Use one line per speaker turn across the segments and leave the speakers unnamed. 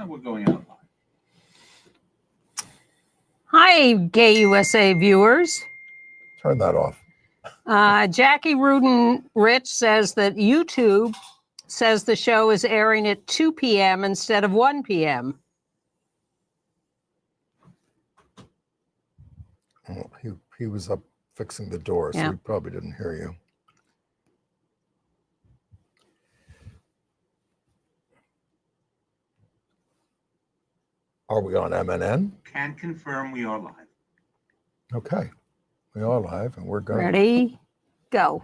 We're going out live.
Hi, Gay USA viewers.
Turn that off.
Jackie Rudin Rich says that YouTube says the show is airing at 2 p.m. instead of 1 p.m.
Oh, he was up fixing the door, so he probably didn't hear you. Are we on MNN?
Can confirm we are live.
Okay. We are live, and we're going.
Ready? Go.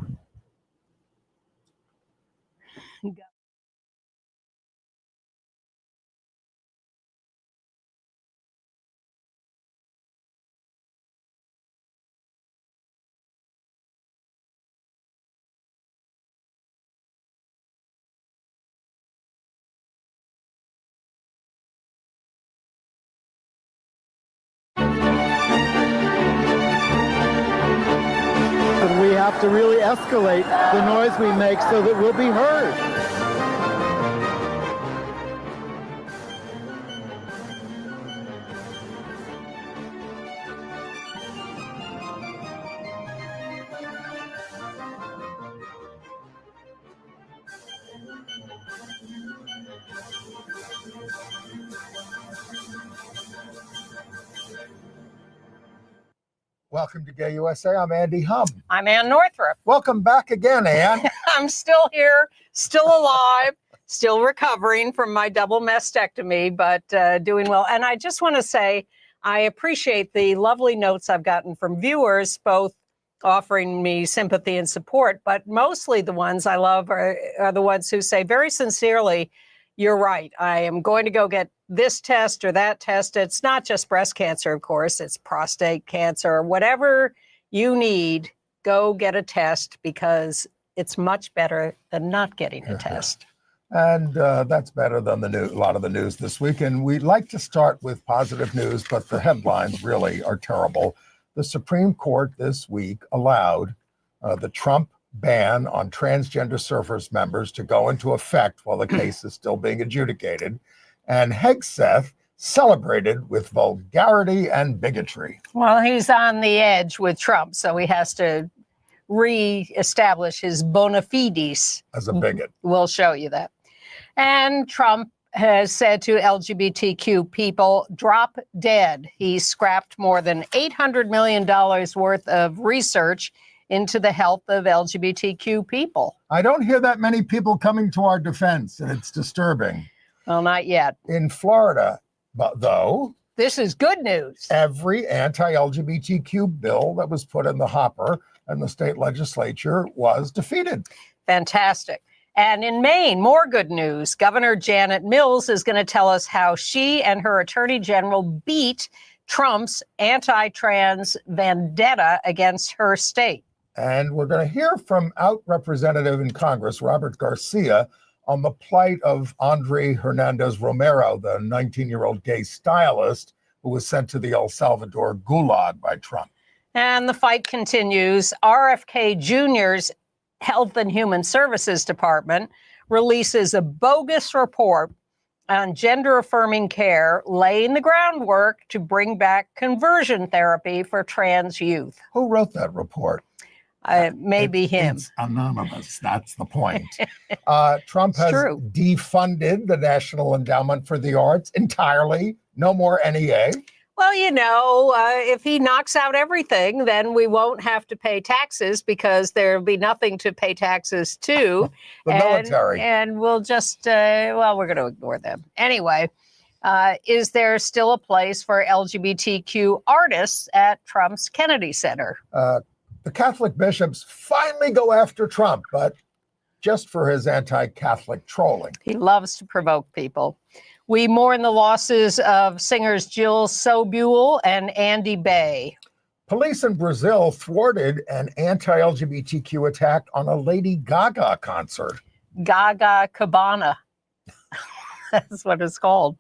We have to really escalate the noise we make so that we'll be heard.
Welcome to Gay USA. I'm Andy Humm.
I'm Ann Northrop.
Welcome back again, Ann.
I'm still here, still alive, still recovering from my double mastectomy, but doing well. And I just want to say I appreciate the lovely notes I've gotten from viewers, both offering me sympathy and support, but mostly the ones I love are the ones who say very sincerely, you're right. I am going to go get this test or that test. It's not just breast cancer, of course. It's prostate cancer. Whatever you need, go get a test because it's much better than not getting a test.
And that's better than a lot of the news this week. And we'd like to start with positive news, but the headlines really are terrible. The Supreme Court this week allowed the Trump ban on transgender service members to go into effect while the case is still being adjudicated. And Hegseth celebrated with vulgarity and bigotry.
Well, he's on the edge with Trump, so he has to re-establish his bona fides.
As a bigot.
We'll show you that. And Trump has said to LGBTQ people, drop dead. He scrapped more than $800 million worth of research into the health of LGBTQ people.
I don't hear that many people coming to our defense, and it's disturbing.
Well, not yet.
In Florida, though,
this is good news.
Every anti-LGBTQ bill that was put in the hopper in the state legislature was defeated.
Fantastic. And in Maine, more good news. Governor Janet Mills is going to tell us how she and her attorney general beat Trump's anti-trans vendetta against her state.
And we're going to hear from out Representative in Congress, Robert Garcia, on the plight of Andre Hernandez Romero, the 19-year-old gay stylist who was sent to the El Salvador gulag by Trump.
And the fight continues. RFK Jr.'s Health and Human Services Department releases a bogus report on gender-affirming care, laying the groundwork to bring back conversion therapy for trans youth.
Who wrote that report?
Maybe him.
It's anonymous. That's the point. Trump has
true.
defunded the National Endowment for the Arts entirely. No more NEA.
Well, you know, if he knocks out everything, then we won't have to pay taxes because there'll be nothing to pay taxes to.
The military.
And we'll just, we're going to ignore them. Anyway, is there still a place for LGBTQ artists at Trump's Kennedy Center?
The Catholic bishops finally go after Trump, but just for his anti-Catholic trolling.
He loves to provoke people. We mourn the losses of singers Jill Sobule and Andy Bay.
Police in Brazil thwarted an anti-LGBTQ attack on a Lady Gaga concert.
Gaga Cabana. That's what it's called.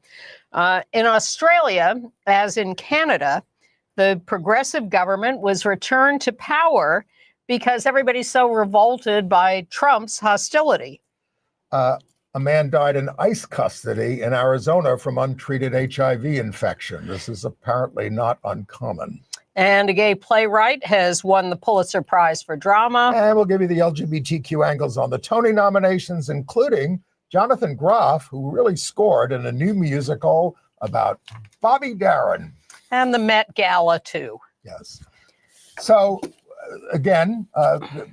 In Australia, as in Canada, the progressive government was returned to power because everybody's so revolted by Trump's hostility.
A A man died in ICE custody in Arizona from untreated HIV infection. This is apparently not uncommon.
And a gay playwright has won the Pulitzer Prize for drama.
And we'll give you the LGBTQ angles on the Tony nominations, including Jonathan Groff, who really scored in a new musical about Bobby Darin.
And the Met Gala, too.
Yes. So, again,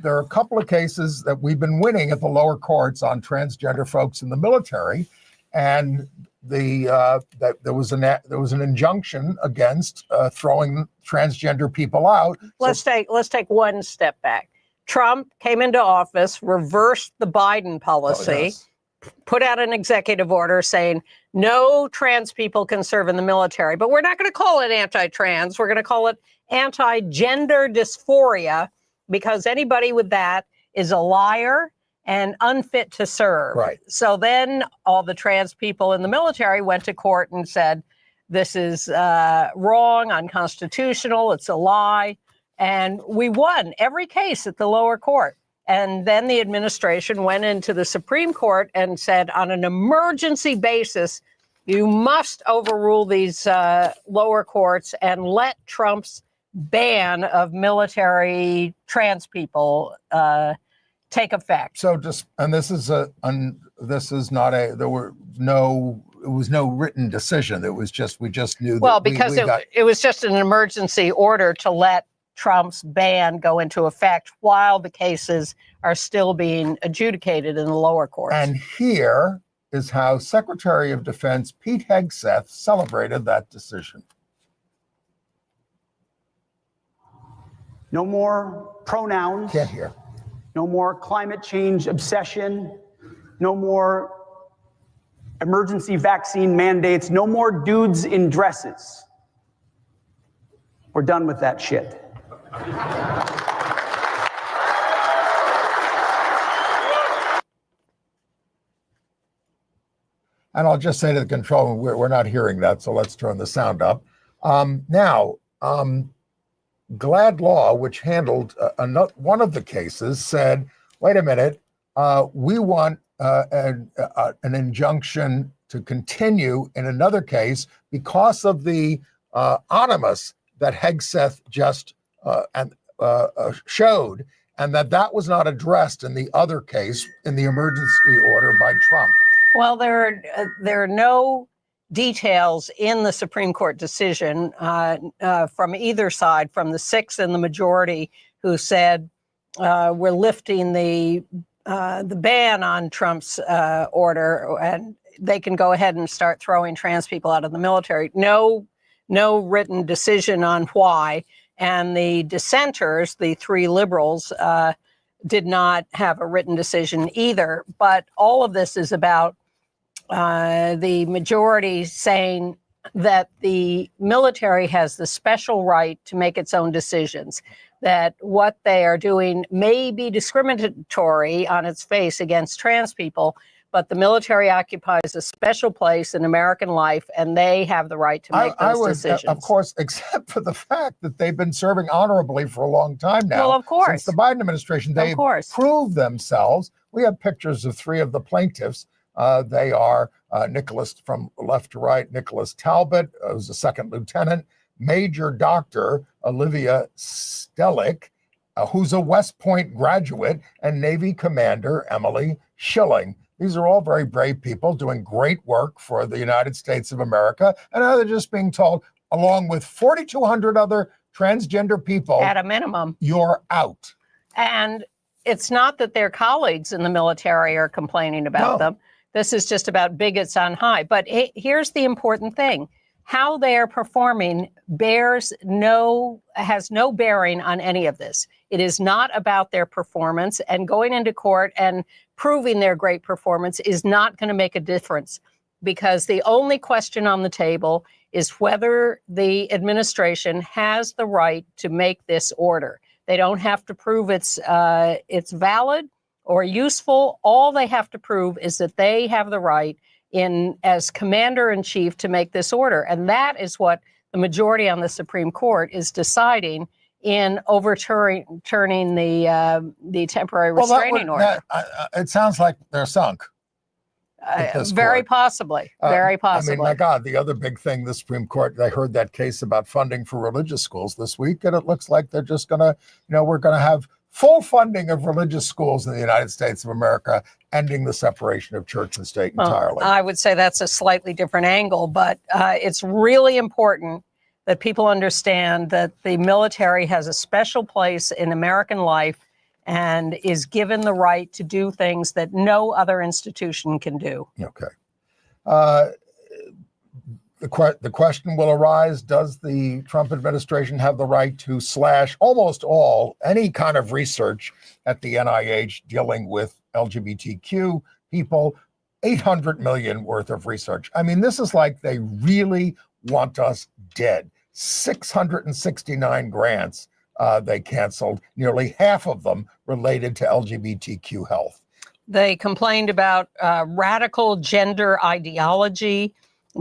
there are a couple of cases that we've been winning at the lower courts on transgender folks in the military, and that there was an injunction against throwing transgender people out.
Let's take one step back. Trump came into office, reversed the Biden policy, put out an executive order saying no trans people can serve in the military, but we're not going to call it anti-trans. We're going to call it anti-gender dysphoria, because anybody with that is a liar and unfit to serve.
Right.
So then all the trans people in the military went to court and said, this is wrong, unconstitutional, it's a lie. And we won every case at the lower court. And then the administration went into the Supreme Court and said, on an emergency basis, you must overrule these lower courts and let Trump's ban of military trans people take effect.
So just, and this is not a, there was no written decision. It was just, we just knew that.
Well, because it was just an emergency order to let Trump's ban go into effect while the cases are still being adjudicated in the lower courts.
And here is how Secretary of Defense Pete Hegseth celebrated that decision.
No more pronouns.
Can't hear.
No more climate change obsession. No more emergency vaccine mandates. No more dudes in dresses. We're done with that shit.
And I'll just say to the control room, we're not hearing that, so let's turn the sound up. Glad Law, which handled one of the cases, said, wait a minute, we want an injunction to continue in another case because of the animus that Hegseth just showed, and that was not addressed in the other case in the emergency order by Trump.
Well, there are no details in the Supreme Court decision from either side, from the six and the majority, who said we're lifting the ban on Trump's order, and they can go ahead and start throwing trans people out of the military. No written decision on why. And the dissenters, the three liberals, did not have a written decision either. But all of this is about the majority saying that the military has the special right to make its own decisions, that what they are doing may be discriminatory on its face against trans people, but the military occupies a special place in American life, and they have the right to make those decisions.
Of course, except for the fact that they've been serving honorably for a long time now.
Well, of course.
Since the Biden administration, they've proved themselves. We have pictures of three of the plaintiffs. They are Nicholas, from left to right, Nicholas Talbot, who's a second lieutenant, Major Dr. Olivia Stellick, who's a West Point graduate, and Navy Commander Emily Schilling. These are all very brave people doing great work for the United States of America. And now they're just being told, along with 4,200 other transgender people,
at a minimum,
you're out.
And it's not that their colleagues in the military are complaining about them. This is just about bigots on high. But here's the important thing. How they are performing has no bearing on any of this. It is not about their performance, and going into court and proving their great performance is not going to make a difference, because the only question on the table is whether the administration has the right to make this order. They don't have to prove it's valid or useful. All they have to prove is that they have the right as commander-in-chief to make this order. And that is what the majority on the Supreme Court is deciding in overturning the temporary restraining order.
It sounds like they're sunk. at this
Very
court.
possibly. Very possibly.
I mean, my God, the other big thing, the Supreme Court, I heard that case about funding for religious schools this week, and it looks like they're just going to, we're going to have full funding of religious schools in the United States of America, ending the separation of church and state entirely.
I would say that's a slightly different angle, but it's really important that people understand that the military has a special place in American life and is given the right to do things that no other institution can do.
Okay. The question will arise, does the Trump administration have the right to slash almost any kind of research at the NIH dealing with LGBTQ people, 800 million worth of research? I mean, this is like they really want us dead. 669 grants they canceled, nearly half of them related to LGBTQ health.
They complained about radical gender ideology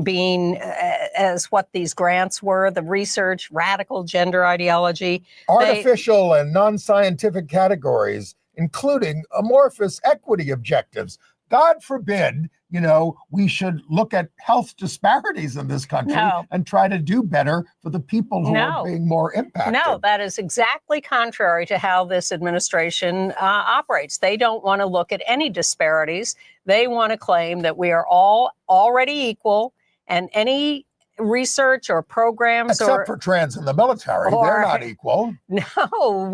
being as what these grants were, the research, radical gender ideology.
Artificial and non-scientific categories, including amorphous equity objectives. God forbid, we should look at health disparities in this country and try to do better for the people who are being more impacted.
No, that is exactly contrary to how this administration operates. They don't want to look at any disparities. They want to claim that we are all already equal, and any research or programs
except for trans in the military, they're not equal.
No,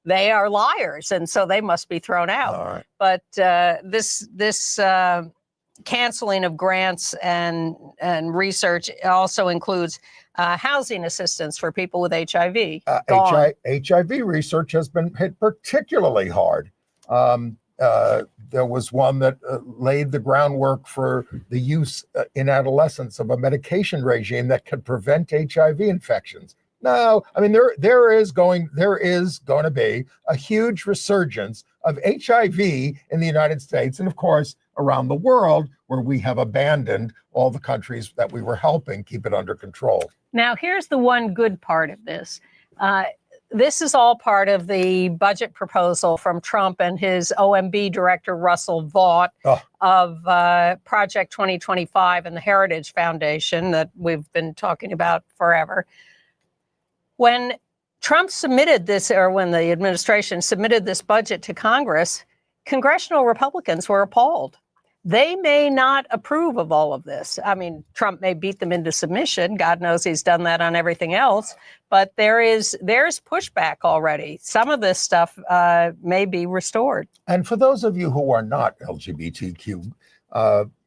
they are liars, and so they must be thrown out.
All right.
But this canceling of grants and research also includes housing assistance for people with HIV.
HIV research has been hit particularly hard. There was one that laid the groundwork for the use in adolescence of a medication regime that could prevent HIV infections. No, I mean, there is going to be a huge resurgence of HIV in the United States and, of course, around the world, where we have abandoned all the countries that we were helping keep it under control.
Now, here's the one good part of this. This is all part of the budget proposal from Trump and his OMB director, Russell Vought, of Project 2025 and the Heritage Foundation that we've been talking about forever. When Trump submitted this, or when the administration submitted this budget to Congress, congressional Republicans were appalled. They may not approve of all of this. I mean, Trump may beat them into submission. God knows he's done that on everything else. But there's pushback already. Some of this stuff may be restored.
And for those of you who are not LGBTQ,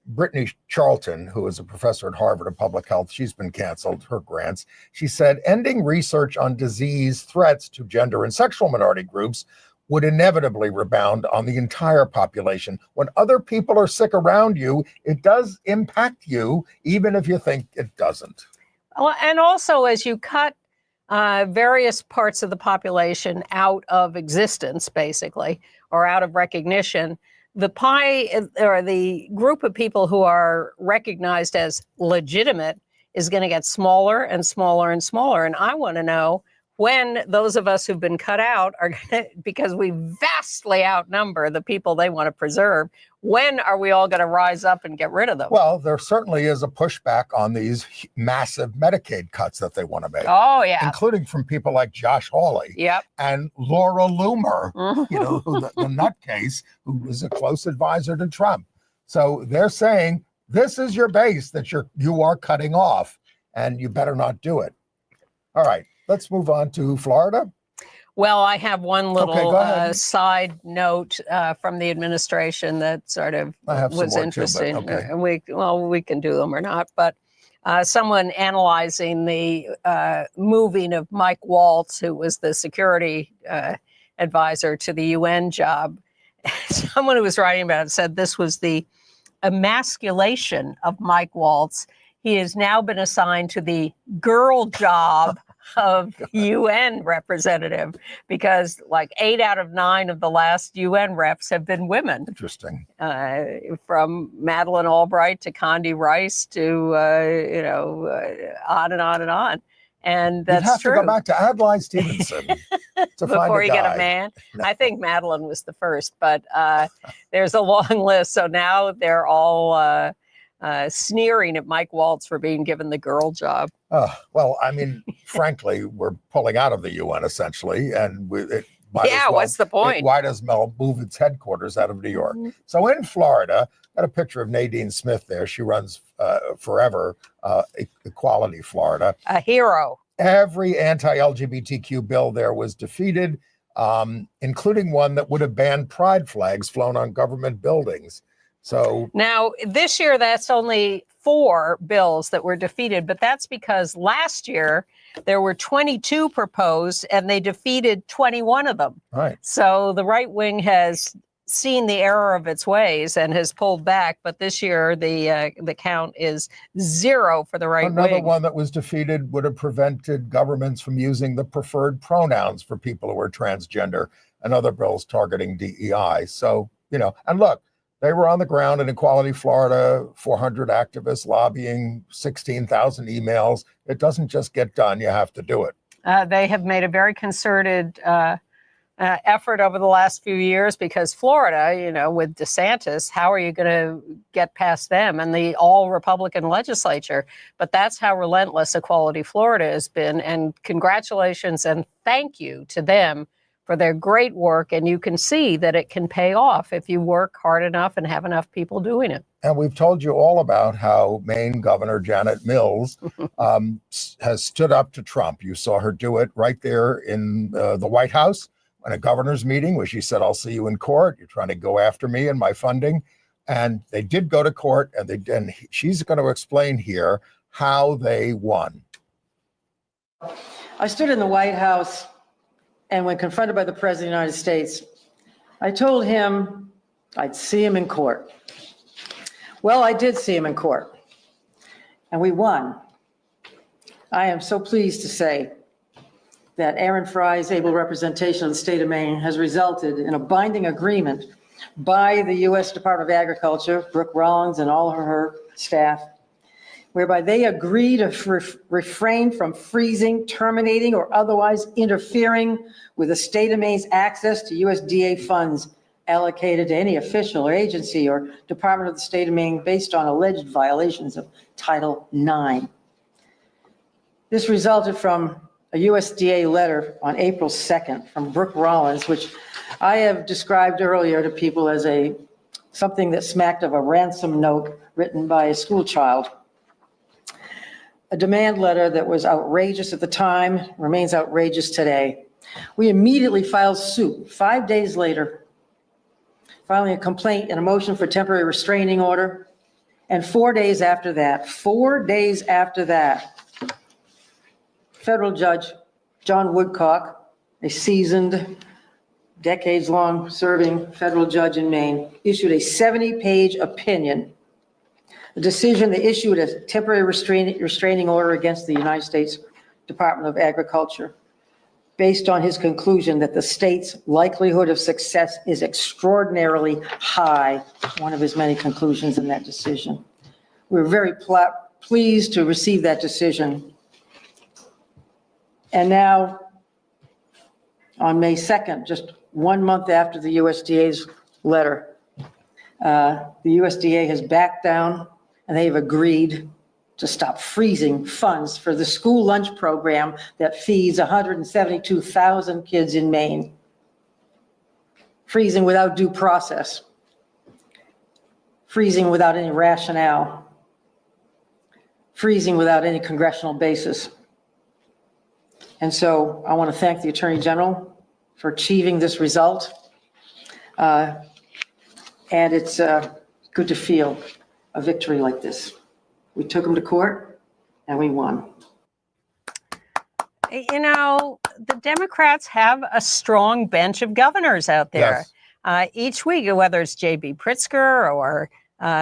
Brittany Charlton, who is a professor at Harvard of Public Health, she's been canceled, her grants. She said, ending research on disease threats to gender and sexual minority groups would inevitably rebound on the entire population. When other people are sick around you, it does impact you, even if you think it doesn't.
Well, and also, as you cut various parts of the population out of existence, basically, or out of recognition, the pie, or the group of people who are recognized as legitimate, is going to get smaller and smaller and smaller. And I want to know when those of us who've been cut out are going to, because we vastly outnumber the people they want to preserve, when are we all going to rise up and get rid of them?
Well, there certainly is a pushback on these massive Medicaid cuts that they want to make.
Oh, yeah.
Including from people like Josh Hawley.
Yep.
And Laura Loomer, the nutcase, who was a close advisor to Trump. So they're saying, this is your base that you are cutting off, and you better not do it. All right. Let's move on to Florida.
Well, I have one little side note from the administration that sort of was interesting.
Too, okay.
We can do them or not, but someone analyzing the moving of Mike Waltz, who was the security advisor to the UN job, someone who was writing about it said this was the emasculation of Mike Waltz. He has now been assigned to the girl job of UN representative, because like 8 out of 9 of the last UN reps have been women.
Interesting.
From Madeleine Albright to Condi Rice to, on and on and on. And
You'd
that's
have
true.
to go back to Adlai Stevenson to find
Before
a
you get
guy.
a man.
No.
I think Madeline was the first, but there's a long list. So now they're all sneering at Mike Waltz for being given the girl job.
Well, I mean, frankly, we're pulling out of the UN essentially, and
What's the point?
Why does Mel move its headquarters out of New York? So in Florida, got a picture of Nadine Smith there. She runs Forever Equality Florida.
A hero.
Every anti-LGBTQ bill there was defeated, including one that would have banned pride flags flown on government buildings. So
now this year, that's only 4 bills that were defeated, but that's because last year there were 22 proposed and they defeated 21 of them.
Right.
So the right wing has seen the error of its ways and has pulled back. But this year the count is 0 for the right wing.
Another one that was defeated would have prevented governments from using the preferred pronouns for people who are transgender, and other bills targeting DEI. So, and look, they were on the ground in Equality Florida, 400 activists lobbying, 16,000 emails. It doesn't just get done. You have to do it.
They have made a very concerted effort over the last few years because Florida, with DeSantis, how are you going to get past them and the all Republican legislature? But that's how relentless Equality Florida has been. And congratulations and thank you to them for their great work. And you can see that it can pay off if you work hard enough and have enough people doing it.
And we've told you all about how Maine Governor Janet Mills has stood up to Trump. You saw her do it right there in the White House in a governor's meeting where she said, "I'll see you in court. You're trying to go after me and my funding." And they did go to court, and she's going to explain here how they won.
I stood in the White House, and when confronted by the President of the United States, I told him I'd see him in court. Well, I did see him in court, and we won. I am so pleased to say that Aaron Fry's able representation of the state of Maine has resulted in a binding agreement by the U.S. Department of Agriculture, Brooke Rollins and all of her staff, whereby they agree to refrain from freezing, terminating, or otherwise interfering with the state of Maine's access to USDA funds allocated to any official or agency or department of the state of Maine based on alleged violations of Title IX. This resulted from a USDA letter on April 2nd from Brooke Rollins, which I have described earlier to people as something that smacked of a ransom note written by a school child. A demand letter that was outrageous at the time, remains outrageous today. We immediately filed suit 5 days later, filing a complaint and a motion for temporary restraining order. And 4 days after that, federal judge John Woodcock, a seasoned, decades-long serving federal judge in Maine, issued a 70-page opinion, a decision that issued a temporary restraining order against the United States Department of Agriculture based on his conclusion that the state's likelihood of success is extraordinarily high, one of his many conclusions in that decision. We're very pleased to receive that decision. And now, on May 2nd, just 1 month after the USDA's letter, the USDA has backed down and they have agreed to stop freezing funds for the school lunch program that feeds 172,000 kids in Maine. Freezing without due process. Freezing without any rationale. Freezing without any congressional basis. And so I want to thank the Attorney General for achieving this result. And it's good to feel a victory like this. We took them to court and we won.
The Democrats have a strong bench of governors out there.
Yes.
Each week, whether it's J.B. Pritzker or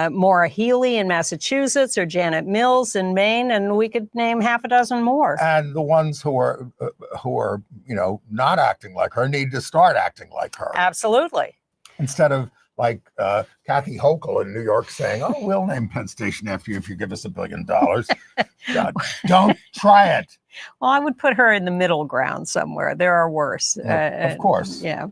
Maura Healey in Massachusetts or Janet Mills in Maine, and we could name half a dozen more.
And the ones who are not acting like her need to start acting like her.
Absolutely.
Instead of like Kathy Hochul in New York saying, "Oh, we'll name Penn Station after you if you give us $1 billion." God, don't try it.
Well, I would put her in the middle ground somewhere. There are worse.
Of course.
Yeah.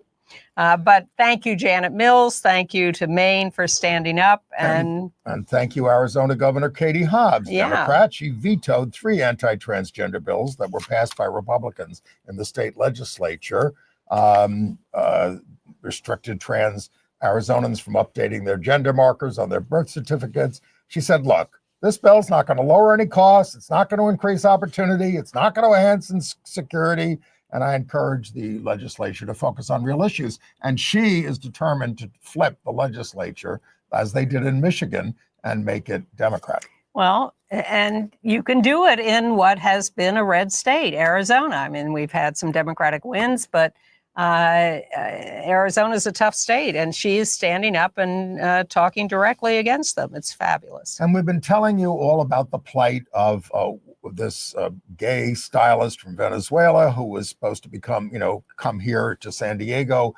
But thank you, Janet Mills. Thank you to Maine for standing up. And
thank you, Arizona Governor Katie Hobbs,
Yeah.
Democrat. She vetoed 3 anti-transgender bills that were passed by Republicans in the state legislature, restricted trans Arizonans from updating their gender markers on their birth certificates. She said, look, this bill's not going to lower any costs. It's not going to increase opportunity. It's not going to enhance security. And I encourage the legislature to focus on real issues. And she is determined to flip the legislature, as they did in Michigan, and make it Democrat.
well, and you can do it in what has been a red state, Arizona. I mean, we've had some Democratic wins, but Arizona is a tough state, and she is standing up and talking directly against them. It's fabulous.
And we've been telling you all about the plight of this gay stylist from Venezuela who was supposed to come here to San Diego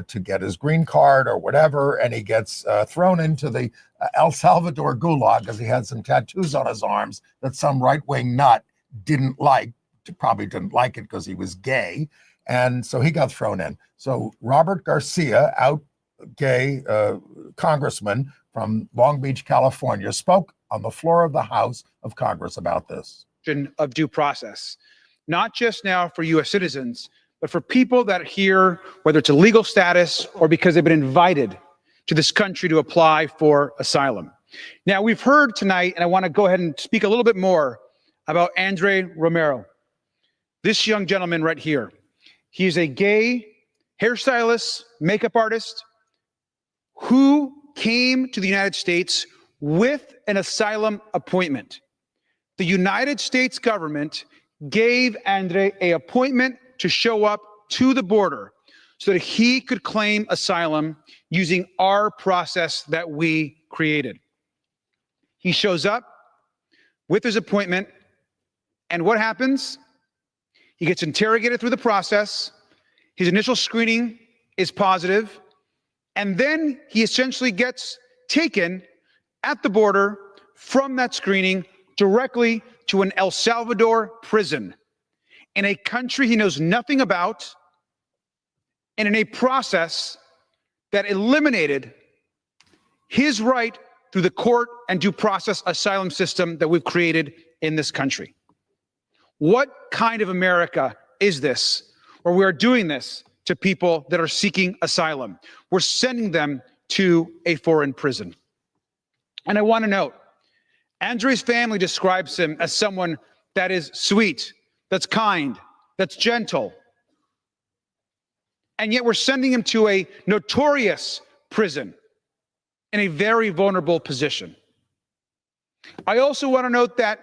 to get his green card or whatever, and he gets thrown into the El Salvador gulag because he had some tattoos on his arms that some right-wing nut didn't like. Probably didn't like it because he was gay. And so he got thrown in. So Robert Garcia, out gay congressman from Long Beach, California, spoke on the floor of the House of Congress about this.
Of due process, not just now for U.S. citizens, but for people that are here, whether it's a legal status or because they've been invited to this country to apply for asylum. Now, we've heard tonight, and I want to go ahead and speak a little bit more about Andre Romero, this young gentleman right here. He is a gay hairstylist, makeup artist who came to the United States with an asylum appointment. The United States government gave Andre an appointment to show up to the border so that he could claim asylum using our process that we created. He shows up with his appointment, and what happens? He gets interrogated through the process. His initial screening is positive, and then he essentially gets taken at the border from that screening directly to an El Salvador prison in a country he knows nothing about, and in a process that eliminated his right through the court and due process asylum system that we've created in this country. What kind of America is this, where we are doing this to people that are seeking asylum? We're sending them to a foreign prison. And I want to note, Andre's family describes him as someone that is sweet, that's kind, that's gentle. And yet we're sending him to a notorious prison in a very vulnerable position. I also want to note that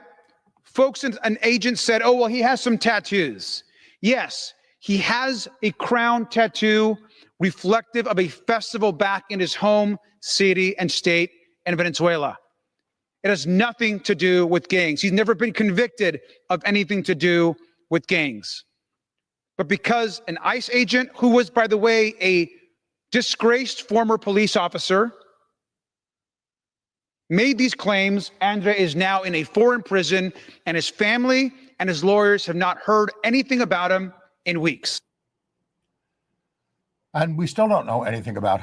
folks, an agent said, oh, well, he has some tattoos. Yes, he has a crown tattoo reflective of a festival back in his home city and state in Venezuela. It has nothing to do with gangs. He's never been convicted of anything to do with gangs. But because an ICE agent, who was, by the way, a disgraced former police officer, made these claims, Andre is now in a foreign prison, and his family and his lawyers have not heard anything about him in weeks.
And we still don't know anything about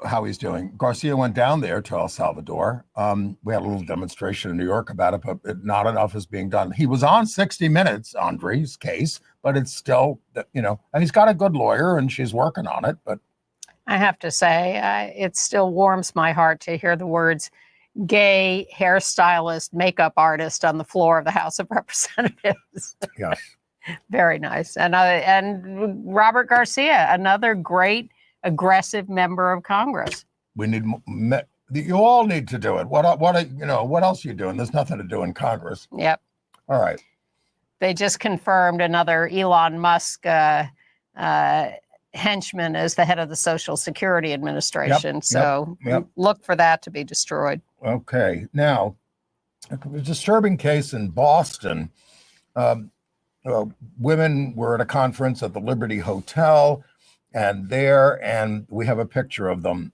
how he's doing. Garcia went down there to El Salvador. We had a little demonstration in New York about it, but not enough is being done. He was on 60 Minutes, Andre's case, but it's still, and he's got a good lawyer and she's working on it. But
I have to say, it still warms my heart to hear the words gay hairstylist, makeup artist on the floor of the House of Representatives.
Yes.
Very nice. And Robert Garcia, another great aggressive member of Congress.
We need, you all need to do it. What else are you doing? There's nothing to do in Congress.
Yep.
All right.
They just confirmed another Elon Musk henchman as the head of the Social Security Administration.
Yep.
Look for that to be destroyed.
Okay. Now, a disturbing case in Boston. Women were at a conference at the Liberty Hotel. and we have a picture of them.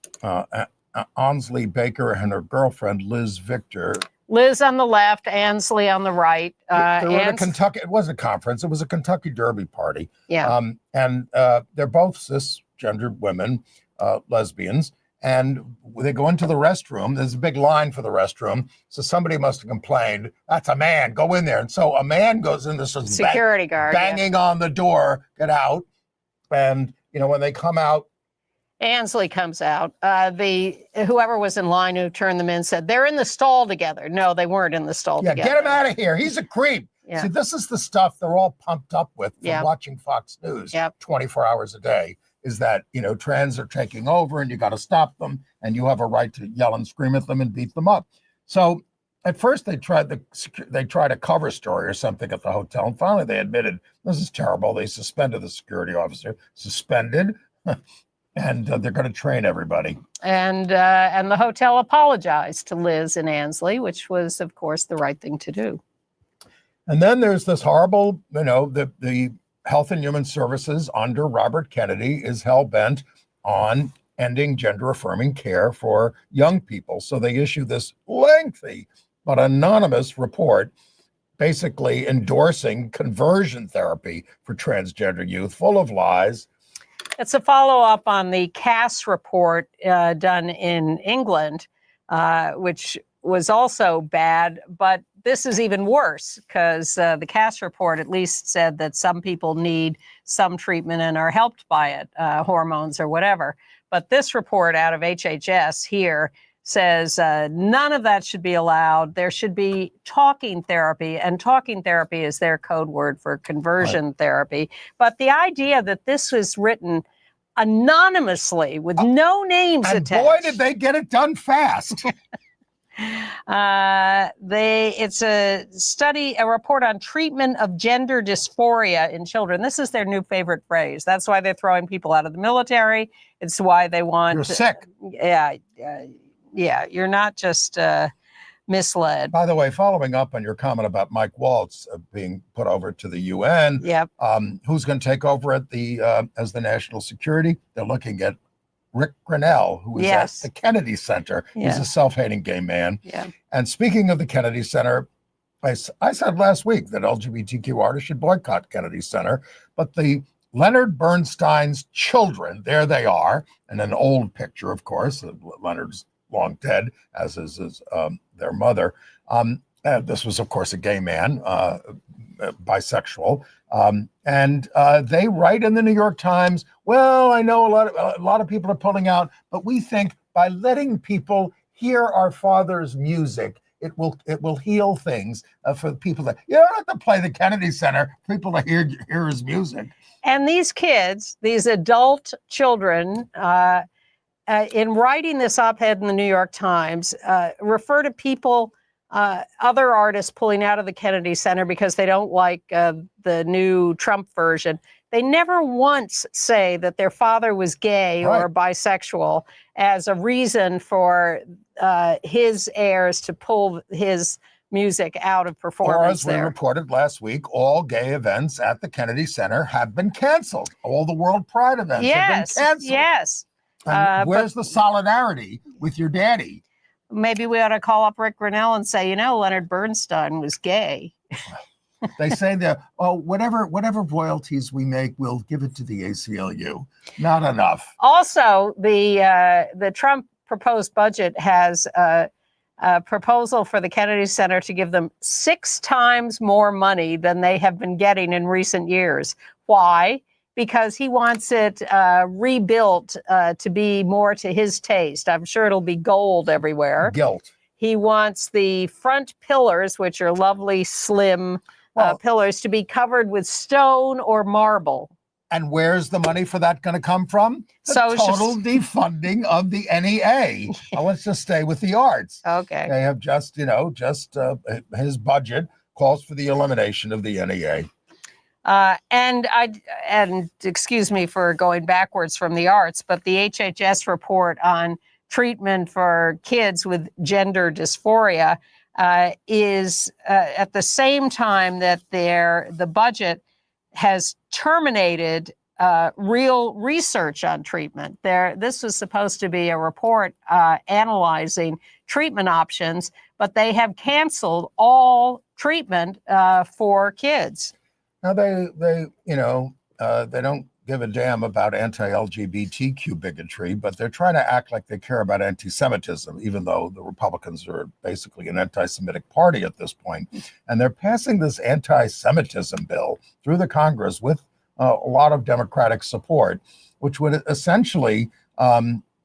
Ansley Baker and her girlfriend, Liz Victor.
Liz on the left, Ansley on the right.
They were at a Kentucky, it wasn't a conference, it was a Kentucky Derby party.
Yeah.
And they're both cisgendered women, lesbians, and they go into the restroom. There's a big line for the restroom. So somebody must have complained, that's a man, go in there. And so a man goes in, this is
security guard
banging on the door, get out. And, when they come out,
Ansley comes out. Whoever was in line who turned them in said, they're in the stall together. No, they weren't in the stall together.
Get him out of here. He's a creep.
Yeah.
See, this is the stuff they're all pumped up with from
Yep.
watching Fox News
Yep.
24 hours a day, is that, trans are taking over and you got to stop them and you have a right to yell and scream at them and beat them up. So at first they tried a cover story or something at the hotel, and finally they admitted, this is terrible. They suspended the security officer, and they're going to train everybody.
And the hotel apologized to Liz and Ansley, which was, of course, the right thing to do.
And then there's this horrible, the Health and Human Services under Robert Kennedy is hell-bent on ending gender-affirming care for young people. So they issue this lengthy but anonymous report basically endorsing conversion therapy for transgender youth, full of lies.
It's a follow-up on the Cass report done in England, which was also bad, but this is even worse because the Cass report at least said that some people need some treatment and are helped by it, hormones or whatever. But this report out of HHS here says none of that should be allowed. There should be talking therapy, and talking therapy is their code word for conversion therapy. But the idea that this was written anonymously with no names attached.
And boy, did they get it done fast.
It's a report on treatment of gender dysphoria in children. This is their new favorite phrase. That's why they're throwing people out of the military. It's why they want.
You're sick.
Yeah, you're not just misled.
By the way, following up on your comment about Mike Waltz being put over to the UN,
Yep.
Who's going to take over at as the national security? They're looking at Rick Grinnell, who is at the Kennedy Center.
Yeah.
He's a self-hating gay man.
Yeah.
And speaking of the Kennedy Center, I said last week that LGBTQ artists should boycott Kennedy Center, but the Leonard Bernstein's children, there they are, and an old picture, of course. Leonard's long dead, as is their mother. This was, of course, a gay man, bisexual. And they write in the New York Times, well, I know a lot of people are pulling out, but we think by letting people hear our father's music, it will heal things for the people that, you don't have to play the Kennedy Center for people to hear his music.
And these kids, these adult children, in writing this op-ed in the New York Times, refer to people, other artists pulling out of the Kennedy Center because they don't like the new Trump version. They never once say that their father was gay or bisexual as a reason for his heirs to pull his music out of performance.
Or as we reported last week, all gay events at the Kennedy Center have been canceled. All the World Pride events have been canceled.
Yes.
And where's the solidarity with your daddy?
Maybe we ought to call up Rick Grinnell and say, Leonard Bernstein was gay.
They say that, whatever royalties we make, we'll give it to the ACLU. Not enough.
Also, the Trump proposed budget has a proposal for the Kennedy Center to give them 6 times more money than they have been getting in recent years. Why? Because he wants it rebuilt to be more to his taste. I'm sure it'll be gold everywhere.
Guilt.
He wants the front pillars, which are lovely, slim pillars, to be covered with stone or marble.
And where's the money for that going to come from? The total defunding of the NEA. Let's just stay with the arts.
Okay.
They have his budget calls for the elimination of the NEA.
And excuse me for going backwards from the arts, but the HHS report on treatment for kids with gender dysphoria is at the same time that the budget has terminated real research on treatment. This was supposed to be a report analyzing treatment options, but they have canceled all treatment for kids.
Now they don't give a damn about anti-LGBTQ bigotry, but they're trying to act like they care about anti-Semitism, even though the Republicans are basically an anti-Semitic party at this point. And they're passing this anti-Semitism bill through the Congress with a lot of Democratic support, which would essentially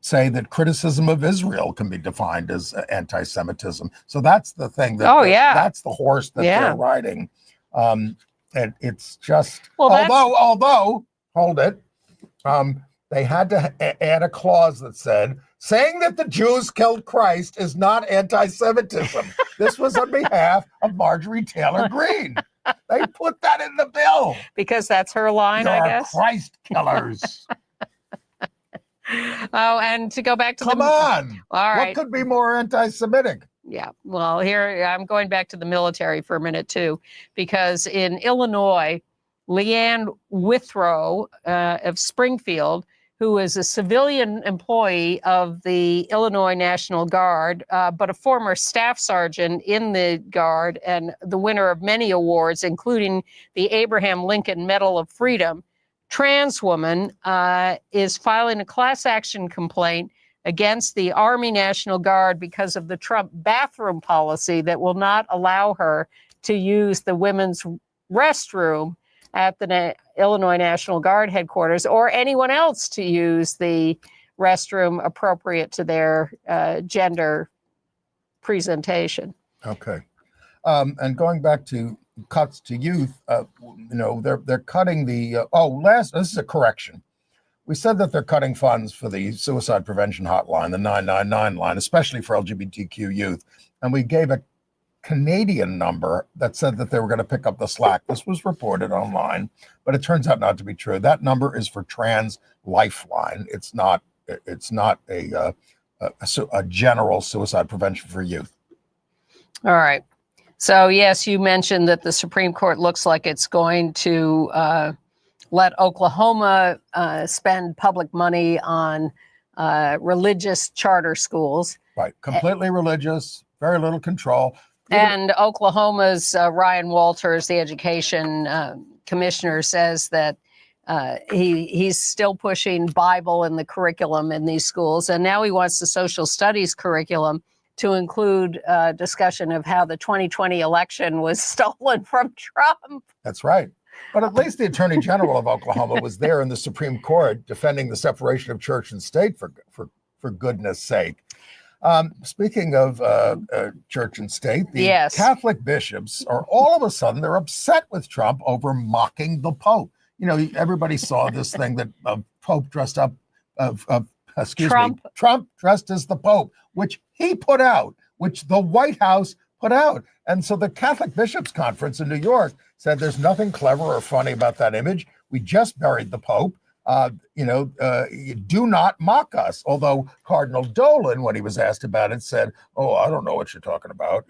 say that criticism of Israel can be defined as anti-Semitism. So that's the thing. That's the horse that they're riding. And it's just, although, hold it, they had to add a clause that said, saying that the Jews killed Christ is not anti-Semitism. This was on behalf of Marjorie Taylor Greene. They put that in the bill.
Because that's her line, I guess.
Christ killers.
Oh, and to go back to
Come on.
All right.
What could be more anti-Semitic?
Yeah. Well, here I'm going back to the military for a minute, too, because in Illinois, Leanne Withrow of Springfield, who is a civilian employee of the Illinois National Guard, but a former staff sergeant in the Guard and the winner of many awards, including the Abraham Lincoln Medal of Freedom, trans woman, is filing a class action complaint against the Army National Guard because of the Trump bathroom policy that will not allow her to use the women's restroom at the Illinois National Guard headquarters, or anyone else to use the restroom appropriate to their gender presentation.
Okay. And going back to cuts to youth, they're cutting the, this is a correction. We said that they're cutting funds for the suicide prevention hotline, the 999 line, especially for LGBTQ youth. And we gave a Canadian number that said that they were going to pick up the slack. This was reported online, but it turns out not to be true. That number is for Trans Lifeline. It's not a general suicide prevention for youth.
All right. So yes, you mentioned that the Supreme Court looks like it's going to let Oklahoma spend public money on religious charter schools.
Right. Completely religious, very little control.
And Oklahoma's Ryan Walters, the education commissioner, says that he's still pushing Bible in the curriculum in these schools. And now he wants the social studies curriculum to include discussion of how the 2020 election was stolen from Trump.
That's right. But at least the Attorney General of Oklahoma was there in the Supreme Court defending the separation of church and state, for goodness sake. Speaking of church and state, the Catholic bishops are all of a sudden, they're upset with Trump over mocking the Pope. You know, everybody saw this thing that Pope dressed up, Trump dressed as the Pope, which he put out, which the White House put out. And so the Catholic Bishops' Conference in New York said there's nothing clever or funny about that image. We just buried the Pope. You do not mock us. Although Cardinal Dolan, when he was asked about it, said, "Oh, I don't know what you're talking about."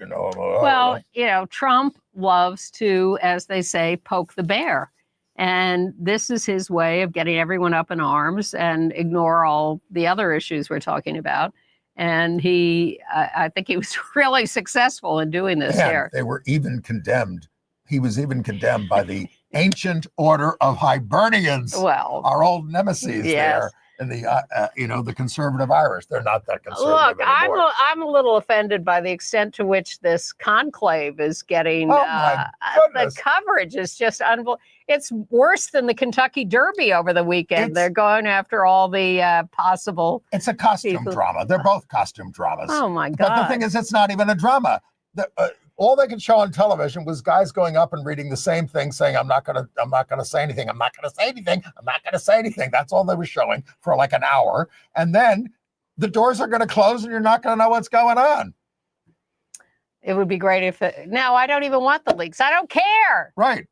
Trump loves to, as they say, poke the bear. And this is his way of getting everyone up in arms and ignore all the other issues we're talking about. And I think he was really successful in doing this here.
They were even condemned. He was even condemned by the Ancient Order of Hibernians.
Well,
our old nemesis there in the conservative Irish. They're not that conservative anymore.
I'm a little offended by the extent to which this conclave is getting the coverage is just unbelievable. It's worse than the Kentucky Derby over the weekend. They're going after all the possible.
It's a costume drama. They're both costume dramas.
Oh my God!
But the thing is, it's not even a drama. All they could show on television was guys going up and reading the same thing, saying, I'm not gonna say anything. I'm not gonna say anything. I'm not gonna say anything. That's all they were showing for like an hour. And then the doors are gonna close and you're not gonna know what's going on.
It would be great if now I don't even want the leaks. I don't care.
Right.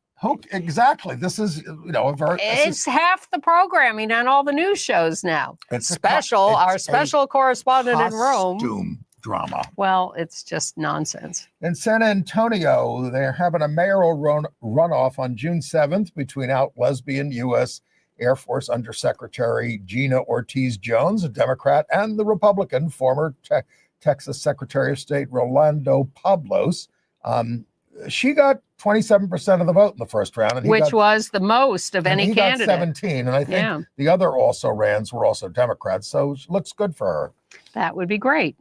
Exactly. This is, it's
half the programming on all the news shows now. It's our special correspondent in Rome.
Costume drama.
Well, it's just nonsense.
In San Antonio, they're having a mayoral runoff on June 7th between out lesbian U.S. Air Force Undersecretary Gina Ortiz-Jones, a Democrat, and the Republican former Texas Secretary of State Rolando Pablos. She got 27% of the vote in the first round, and
Which was the most of any candidate.
Got 17, and I think the other also-rans were also Democrats, so it looks good for her.
That would be great.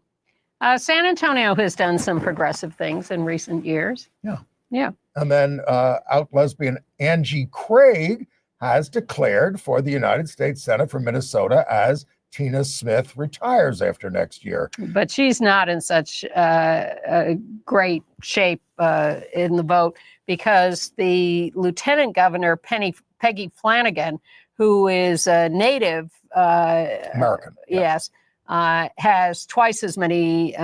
San Antonio has done some progressive things in recent years. Yeah.
And then out lesbian Angie Craig has declared for the United States Senate for Minnesota as Tina Smith retires after next year.
But she's not in such great shape in the vote because the lieutenant governor, Peggy Flanagan, who is a native
American,
yes, has twice as many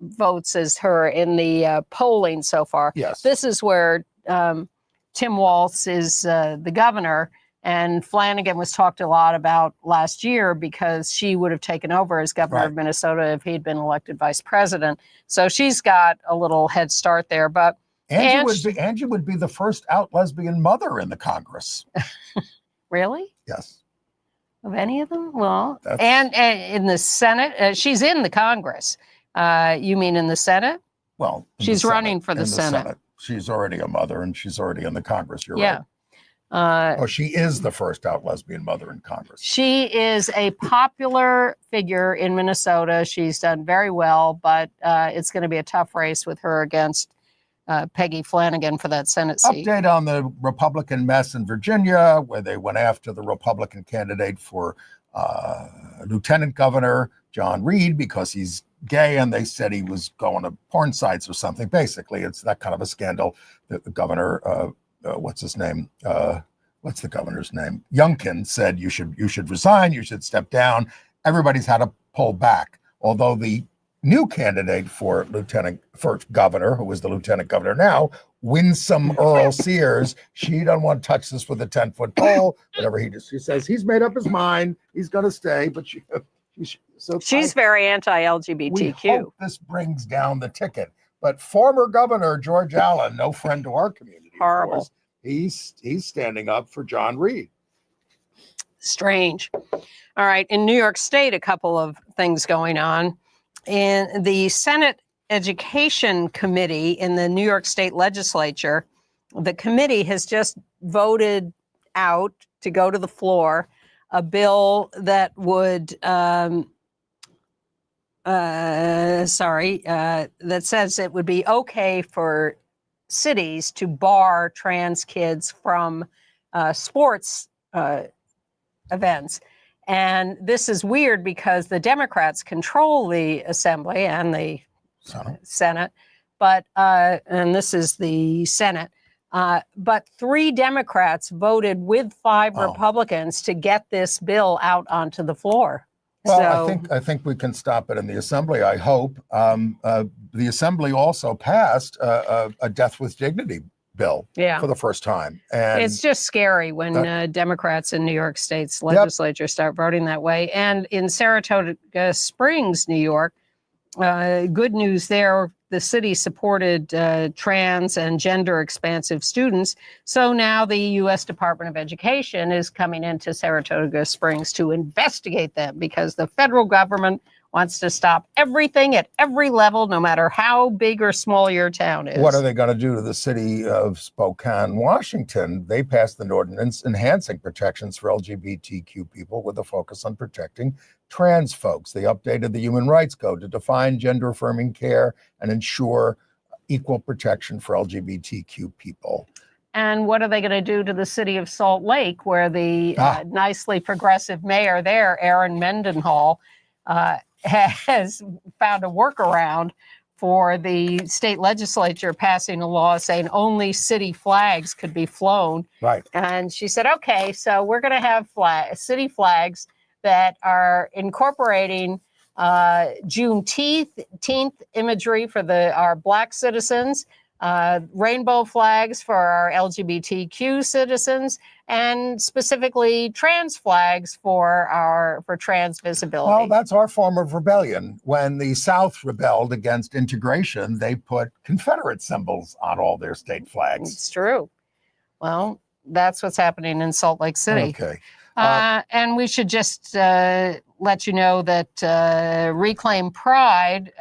votes as her in the polling so far.
Yes.
This is where Tim Walz is the governor, and Flanagan was talked a lot about last year because she would have taken over as governor of Minnesota if he'd been elected vice president. So she's got a little head start there. But
Angie would be the first out lesbian mother in the Congress.
Really?
Yes.
Of any of them? Well, and in the Senate, she's in the Congress. You mean in the Senate?
Well,
she's running for the Senate.
She's already a mother, and she's already in the Congress. You're right. She is the first out lesbian mother in Congress.
She is a popular figure in Minnesota. She's done very well, but it's going to be a tough race with her against Peggy Flanagan for that Senate seat.
Update on the Republican mess in Virginia, where they went after the Republican candidate for lieutenant governor, John Reed, because he's gay, and they said he was going to porn sites or something. Basically, it's that kind of a scandal that the governor, what's his name? What's the governor's name? Youngkin said you should resign, you should step down. Everybody's had to pull back. Although the new candidate for governor, who is the lieutenant governor now, Winsome Earl Sears, she doesn't want to touch this with a 10-foot pole. Whatever she says, he's made up his mind. He's going to stay, but
she's very anti-LGBTQ.
We hope this brings down the ticket. But former Governor George Allen, no friend to our community,
horrible.
Of course, he's standing up for John Reed.
Strange. All right, in New York State, a couple of things going on. In the Senate Education Committee in the New York State Legislature, the committee has just voted out to go to the floor a bill that would, that says it would be okay for cities to bar trans kids from sports events. And this is weird because the Democrats control the Assembly and the Senate, but and this is the Senate. But 3 Democrats voted with 5 Republicans to get this bill out onto the floor.
Well, so, I think we can stop it in the Assembly, I hope. The Assembly also passed a death with dignity bill for the first time. And
it's just scary when Democrats in New York State's legislature start voting that way. And in Saratoga Springs, New York, good news there. The city supported trans and gender expansive students. So now the U.S. Department of Education is coming into Saratoga Springs to investigate them because the federal government wants to stop everything at every level, no matter how big or small your town is.
What are they going to do to the city of Spokane, Washington? They passed an ordinance enhancing protections for LGBTQ people with a focus on protecting trans folks. They updated the Human Rights Code to define gender-affirming care and ensure equal protection for LGBTQ people.
And what are they going to do to the city of Salt Lake, where the nicely progressive mayor there, Aaron Mendenhall, has found a workaround for the state legislature passing a law saying only city flags could be flown.
Right.
And she said, okay, so we're going to have city flags that are incorporating Juneteenth imagery for our Black citizens, rainbow flags for our LGBTQ citizens, and specifically trans flags for trans visibility.
Well, that's our form of rebellion. When the South rebelled against integration, they put Confederate symbols on all their state flags.
It's true. Well, that's what's happening in Salt Lake City.
Okay.
And we should just let you know that Reclaim Pride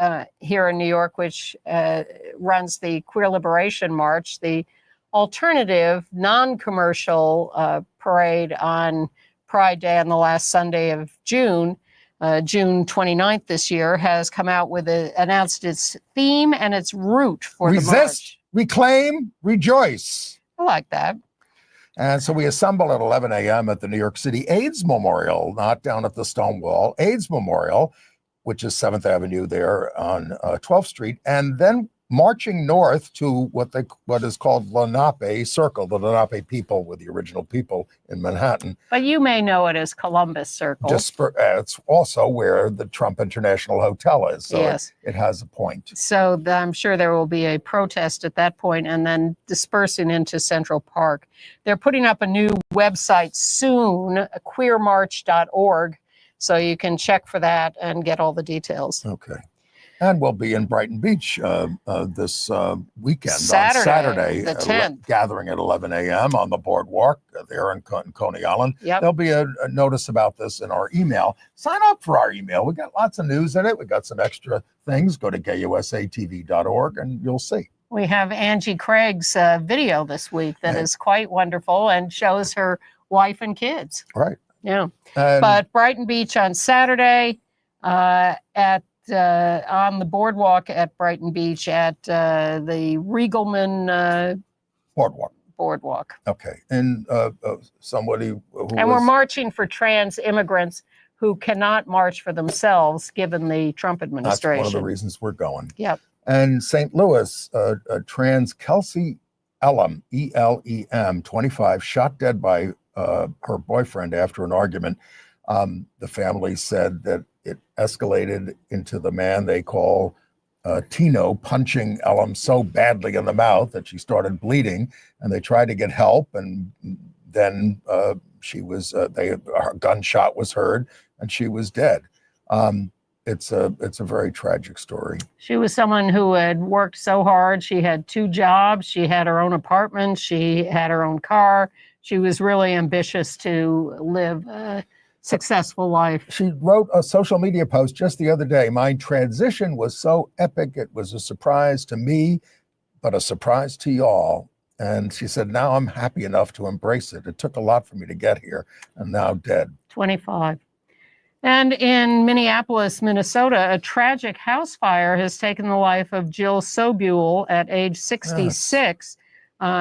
here in New York, which runs the Queer Liberation March, the alternative, non-commercial parade on Pride Day on the last Sunday of June, June 29th this year, has come out with announced its theme and its route for the march.
Resist, reclaim, rejoice.
I like that.
And so we assemble at 11 a.m. at the New York City AIDS Memorial, not down at the Stonewall, AIDS Memorial, which is 7th Avenue there on 12th Street, and then marching north to what is called Lenape Circle, the Lenape people were the original people in Manhattan.
But you may know it as Columbus Circle.
It's also where the Trump International Hotel is, so
Yes.
it has a point.
So I'm sure there will be a protest at that point and then dispersing into Central Park. They're putting up a new website soon, queermarch.org, so you can check for that and get all the details.
Okay. And we'll be in Brighton Beach this weekend,
Saturday,
on
the 10th.
gathering at 11 a.m. on the boardwalk there in Coney Island.
Yep.
There'll be a notice about this in our email. Sign up for our email. We got lots of news in it. We got some extra things. Go to gayusatv.org and you'll see.
We have Angie Craig's video this week that is quite wonderful and shows her wife and kids.
Right.
Yeah.
And
But Brighton Beach on Saturday on the boardwalk at Brighton Beach at the Riegelman boardwalk.
Okay. And somebody who
And we're marching for trans immigrants who cannot march for themselves given the Trump
that's
administration.
one of the reasons we're going.
Yep.
And St. Louis, trans Kelsey Elam, E-L-E-M, 25, shot dead by her boyfriend after an argument. The family said that it escalated into the man they call Tino punching Elam so badly in the mouth that she started bleeding, and they tried to get help, and then her gunshot was heard, and she was dead. It's a very tragic story.
She was someone who had worked so hard. She had 2 jobs. She had her own apartment. She had her own car. She was really ambitious to live a successful life.
She wrote a social media post just the other day. My transition was so epic. It was a surprise to me, but a surprise to y'all. And she said, now I'm happy enough to embrace it. It took a lot for me to get here. I'm now dead.
25. And in Minneapolis, Minnesota, a tragic house fire has taken the life of Jill Sobule at age 66.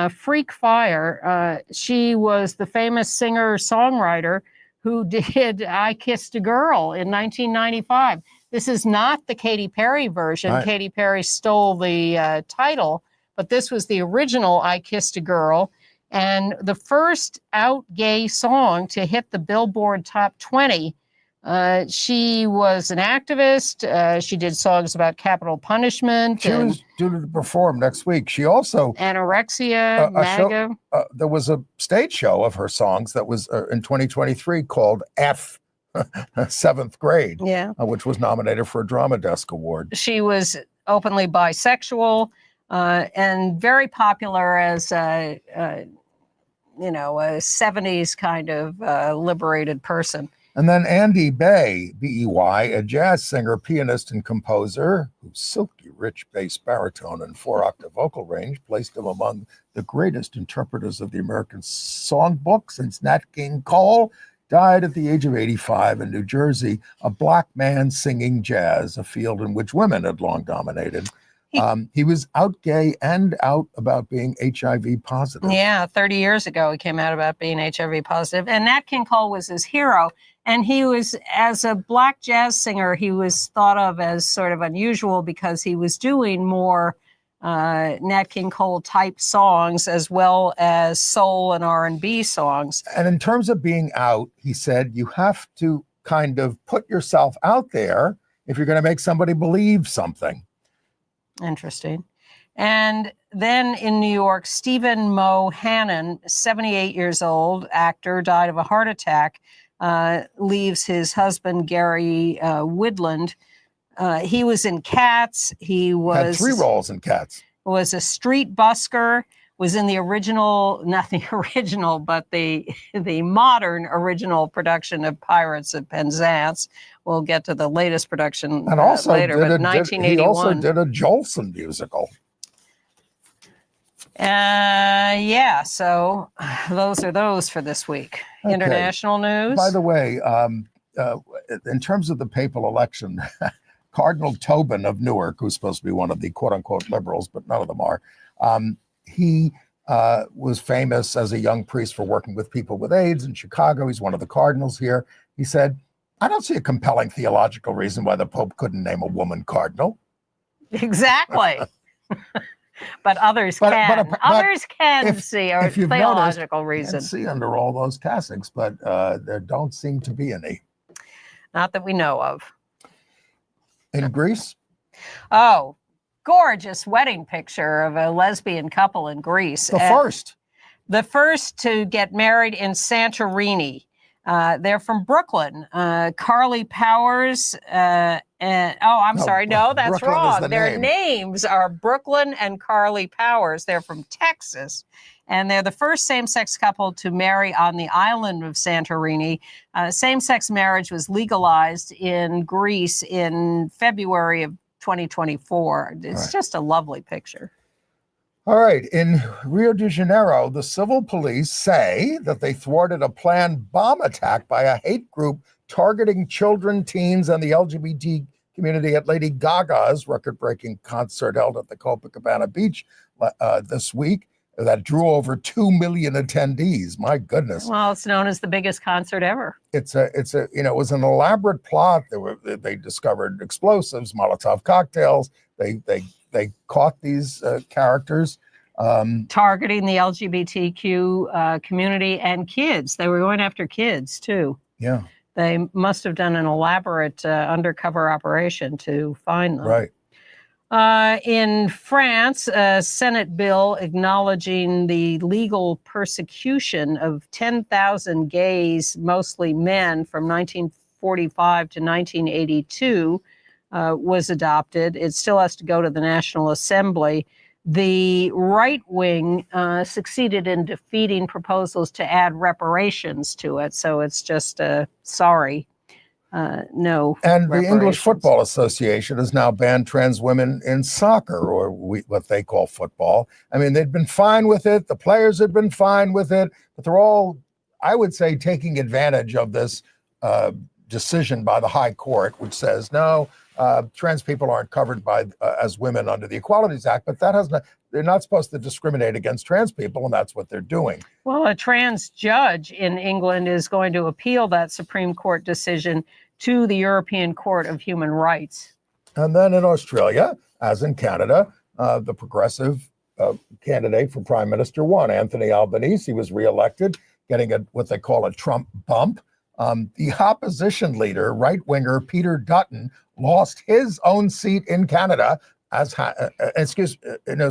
Freak fire. She was the famous singer-songwriter who did I Kissed a Girl in 1995. This is not the Katy Perry version.
Right.
Katy Perry stole the title, but this was the original I Kissed a Girl. And the first out gay song to hit the Billboard Top 20. She was an activist. She did songs about capital punishment.
She was due to perform next week. She also
anorexia, MAGA.
There was a stage show of her songs that was in 2023 called F, 7th grade, which was nominated for a Drama Desk Award.
She was openly bisexual and very popular as a 70s kind of liberated person.
And then Andy Bay, B-E-Y, a jazz singer, pianist, and composer whose silky, rich bass baritone and 4-octave vocal range placed him among the greatest interpreters of the American songbook since Nat King Cole, died at the age of 85 in New Jersey, a black man singing jazz, a field in which women had long dominated. He was out gay and out about being HIV positive.
Yeah, 30 years ago, he came out about being HIV positive. And Nat King Cole was his hero. And he was, as a black jazz singer, he was thought of as sort of unusual because he was doing more Nat King Cole type songs as well as soul and R&B songs.
And in terms of being out, he said, you have to kind of put yourself out there if you're going to make somebody believe something.
Interesting. And then in New York, Stephen Moe Hannon, 78 years old, actor, died of a heart attack, leaves his husband, Gary Woodland. He was in Cats. He was
had 3 roles in Cats.
Was a street busker, was in the original, not the original, but the modern original production of Pirates of Penzance. We'll get to the latest production
And also
later, but
he
1981.
also did a Jolson musical.
Yeah, so those are those for this week.
Okay.
International news.
By the way, in terms of the papal election, Cardinal Tobin of Newark, who's supposed to be one of the quote-unquote liberals, but none of them are, he was famous as a young priest for working with people with AIDS in Chicago. He's one of the cardinals here. He said, I don't see a compelling theological reason why the Pope couldn't name a woman cardinal.
Exactly. But others can. Others can see a theological reason.
You can see under all those cassocks, but there don't seem to be any.
Not that we know of.
In Greece?
Oh, gorgeous wedding picture of a lesbian couple in Greece. The first to get married in Santorini. They're from Brooklyn. Carly Powers sorry. No, that's
Brooklyn
wrong. Their
name.
names are Brooklyn and Carly Powers. They're from Texas. And they're the first same-sex couple to marry on the island of Santorini. Same-sex marriage was legalized in Greece in February of 2024. It's just a lovely picture.
All right. In Rio de Janeiro, the civil police say that they thwarted a planned bomb attack by a hate group targeting children, teens, and the LGBT community at Lady Gaga's record-breaking concert held at the Copacabana Beach this week that drew over 2 million attendees. My goodness.
Well, it's known as the biggest concert ever.
It was an elaborate plot. They discovered explosives, Molotov cocktails. They caught these characters.
Targeting the LGBTQ community and kids. They were going after kids, too.
Yeah.
They must have done an elaborate undercover operation to find them.
Right.
In France, a Senate bill acknowledging the legal persecution of 10,000 gays, mostly men, from 1945 to 1982 was adopted. It still has to go to the National Assembly. The right wing succeeded in defeating proposals to add reparations to it. So it's just sorry. No.
And the English Football Association has now banned trans women in soccer, or what they call football. I mean, they'd been fine with it. The players had been fine with it, but they're all, I would say, taking advantage of this decision by the High Court, which says, no, trans people aren't covered by as women under the Equalities Act, but that has not, they're not supposed to discriminate against trans people, and that's what they're doing.
Well, a trans judge in England is going to appeal that Supreme Court decision to the European Court of Human Rights.
And then in Australia, as in Canada, the progressive candidate for prime minister won, Anthony Albanese. He was reelected, getting what they call a Trump bump. The opposition leader, right-winger Peter Dutton, lost his own seat in Canada, in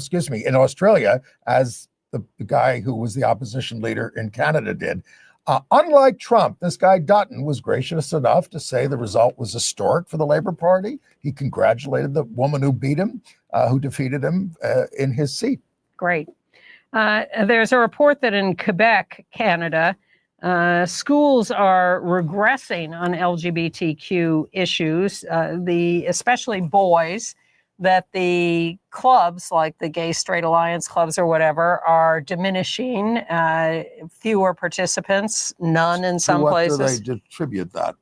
Australia, as the guy who was the opposition leader in Canada did. Unlike Trump, this guy Dutton was gracious enough to say the result was historic for the Labour Party. He congratulated the woman who beat him, who defeated him in his seat.
Great. There's a report that in Quebec, Canada, schools are regressing on LGBTQ issues, especially boys, that the clubs, like the Gay Straight Alliance clubs or whatever, are diminishing, fewer participants, none in some places.
What do they attribute that?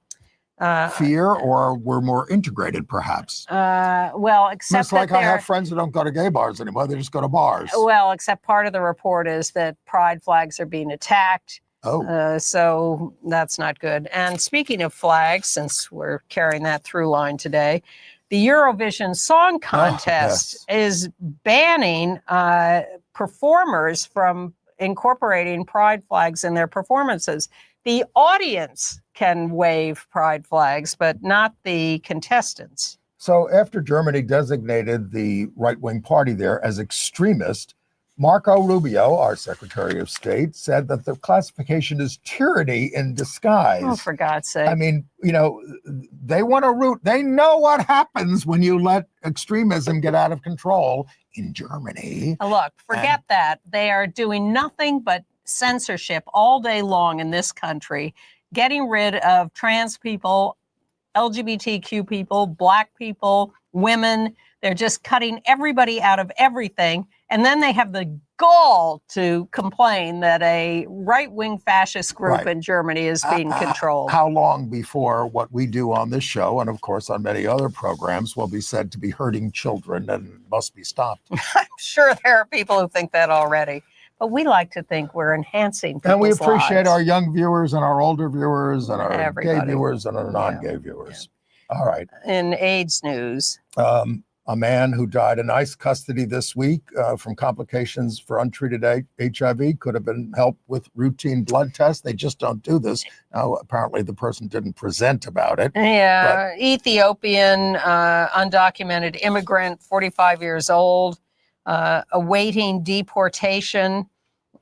Fear, or we're more integrated, perhaps?
Well, except
it's like I have friends who don't go to gay bars anymore. They just go to bars.
Well, except part of the report is that pride flags are being attacked.
Oh.
So that's not good. And speaking of flags, since we're carrying that through line today, the Eurovision Song Contest is banning performers from incorporating pride flags in their performances. The audience can wave pride flags, but not the contestants.
So after Germany designated the right-wing party there as extremist, Marco Rubio, our Secretary of State, said that the classification is tyranny in disguise.
Oh, for God's sake.
I mean, they want to root. They know what happens when you let extremism get out of control in Germany.
Look, forget that. They are doing nothing but censorship all day long in this country, getting rid of trans people, LGBTQ people, Black people, women. They're just cutting everybody out of everything. And then they have the gall to complain that a right-wing fascist group in Germany is being controlled.
How long before what we do on this show, and of course on many other programs, will be said to be hurting children and must be stopped?
I'm sure there are people who think that already. But we like to think we're enhancing people's
And we appreciate
lives.
our young viewers and our older viewers and our
Everybody.
gay viewers and our non-gay viewers. All right.
In AIDS news.
A man who died in ICE custody this week from complications for untreated HIV could have been helped with routine blood tests. They just don't do this. Now, apparently the person didn't present about it.
Yeah, Ethiopian undocumented immigrant, 45 years old, awaiting deportation.